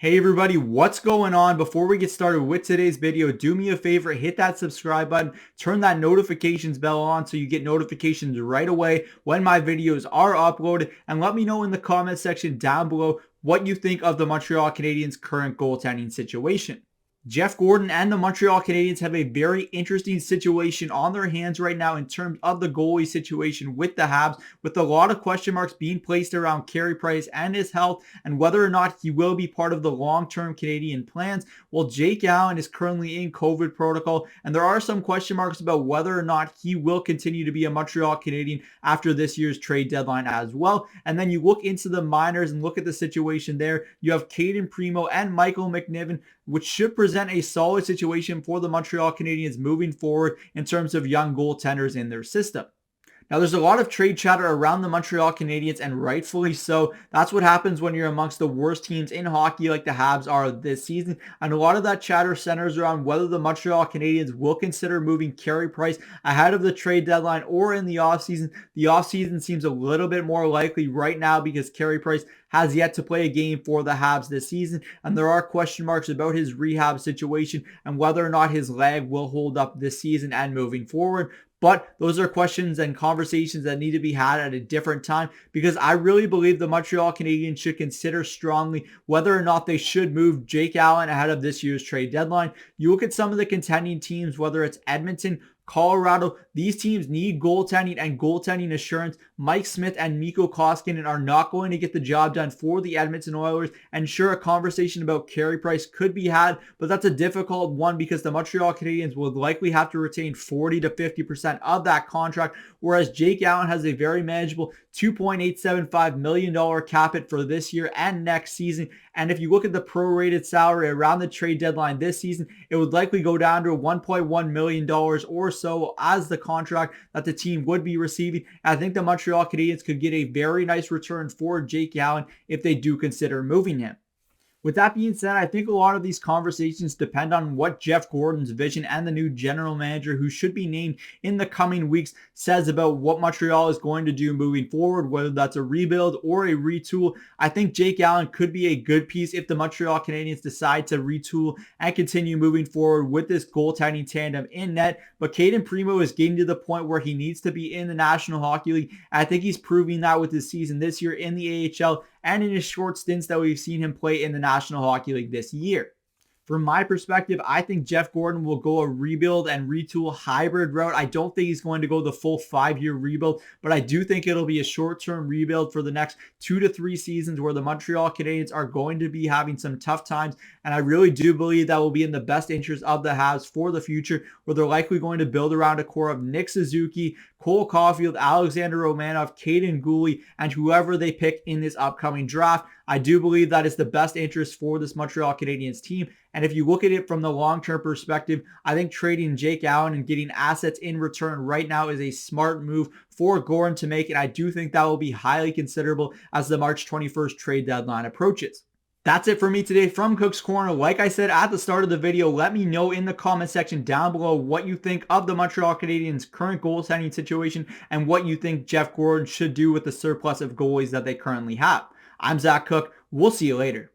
Hey everybody, what's going on? Before we get started with today's video, do me a favor, hit that subscribe button, turn that notifications bell on so you get notifications right away when my videos are uploaded, and let me know in the comment section down below what you think of the Montreal Canadiens' current goaltending situation. Jeff Gorton and the Montreal Canadiens have a very interesting situation on their hands right now in terms of the goalie situation with the Habs, with a lot of question marks being placed around Carey Price and his health and whether or not he will be part of the long-term Canadian plans. Well, Jake Allen is currently in COVID protocol, and there are some question marks about whether or not he will continue to be a Montreal Canadian after this year's trade deadline as well. And then you look into the minors and look at the situation there. You have Cayden Primeau and Michael McNiven, which should present a solid situation for the Montreal Canadiens moving forward in terms of young goaltenders in their system. Now, there's a lot of trade chatter around the Montreal Canadiens, and rightfully so. That's what happens when you're amongst the worst teams in hockey like the Habs are this season. And a lot of that chatter centers around whether the Montreal Canadiens will consider moving Carey Price ahead of the trade deadline or in the offseason. The offseason seems a little bit more likely right now because Carey Price has yet to play a game for the Habs this season, and there are question marks about his rehab situation and whether or not his leg will hold up this season and moving forward. But those are questions and conversations that need to be had at a different time, because I really believe the Montreal Canadiens should consider strongly whether or not they should move Jake Allen ahead of this year's trade deadline. You look at some of the contending teams, whether it's Edmonton, Colorado, these teams need goaltending and goaltending assurance. Mike Smith and Mikko Koskinen are not going to get the job done for the Edmonton Oilers. And sure, a conversation about Carey Price could be had, but that's a difficult one because the Montreal Canadiens would likely have to retain 40 to 50% of that contract, whereas Jake Allen has a very manageable $2.875 million cap hit for this year and next season. And if you look at the prorated salary around the trade deadline this season, it would likely go down to $1.1 million or so as the contract that the team would be receiving. I think the Montreal Canadiens could get a very nice return for Jake Allen if they do consider moving him. With that being said, I think a lot of these conversations depend on what Jeff Gorton's vision and the new general manager, who should be named in the coming weeks, says about what Montreal is going to do moving forward, whether that's a rebuild or a retool. I think Jake Allen could be a good piece if the Montreal Canadiens decide to retool and continue moving forward with this goaltending tandem in net. But Cayden Primeau is getting to the point where he needs to be in the National Hockey League. I think he's proving that with his season this year in the AHL and in his short stints that we've seen him play in the National Hockey League this year. From my perspective, I think Jeff Gorton will go a rebuild and retool hybrid route. I don't think he's going to go the full 5-year rebuild, but I do think it'll be a short-term rebuild for the next 2 to 3 seasons where the Montreal Canadiens are going to be having some tough times. And I really do believe that will be in the best interest of the Habs for the future, where they're likely going to build around a core of Nick Suzuki, Cole Caulfield, Alexander Romanov, Caden Gooley, and whoever they pick in this upcoming draft. I do believe that is the best interest for this Montreal Canadiens team. And if you look at it from the long-term perspective, I think trading Jake Allen and getting assets in return right now is a smart move for Gorton to make. And I do think that will be highly considerable as the March 21st trade deadline approaches. That's it for me today from Cook's Corner. Like I said at the start of the video, let me know in the comment section down below what you think of the Montreal Canadiens' current goaltending situation and what you think Jeff Gorton should do with the surplus of goalies that they currently have. I'm Zach Cook. We'll see you later.